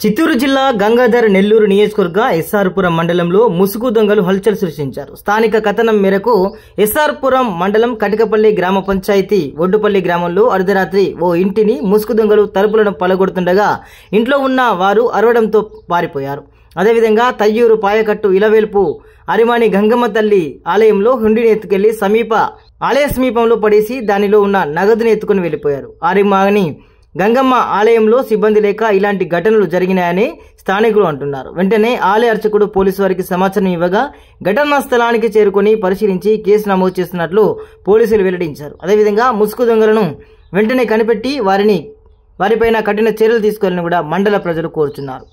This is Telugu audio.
చిత్తూరు జిల్లా గంగాధర్ నెల్లూరు నియోజకవర్గ ఎస్ఆర్పురం మండలంలో ముసుగు దొంగలు హల్చల్ సృష్టించారు. స్థానిక కథనం మేరకు ఎస్ఆర్పురం మండలం కటికపల్లి గ్రామ పంచాయతీ ఒడ్డుపల్లి గ్రామంలో అర్ధరాత్రి ఓ ఇంటిని ముసుగు దొంగలు తలుపులను పలగొడుతుండగా ఇంట్లో ఉన్న వారు అరవడంతో పారిపోయారు. అదేవిధంగా తయ్యూరు పాయకట్టు ఇలవేల్పు అరిమాని గంగమ్మ తల్లి ఆలయంలో హుండీని ఎత్తుకెళ్లి ఆలయ సమీపంలో పడేసి దానిలో ఉన్న నగదుని ఎత్తుకుని వెళ్లిపోయారు. అరిమాని గంగమ్మ ఆలయంలో సిబ్బంది లేక ఇలాంటి ఘటనలు జరిగినాయని స్థానికులు అంటున్నారు. వెంటనే ఆలయ అర్చకుడు పోలీసు వారికి సమాచారం ఇవ్వగా ఘటనా స్థలానికి చేరుకుని పరిశీలించి కేసు నమోదు చేస్తున్నట్లు పోలీసులు వెల్లడించారు. అదేవిధంగా ముసుగు దొంగలను వెంటనే కనిపెట్టి వారిపైన కఠిన చర్యలు తీసుకోవాలని కూడా మండల ప్రజలు కోరుతున్నారు.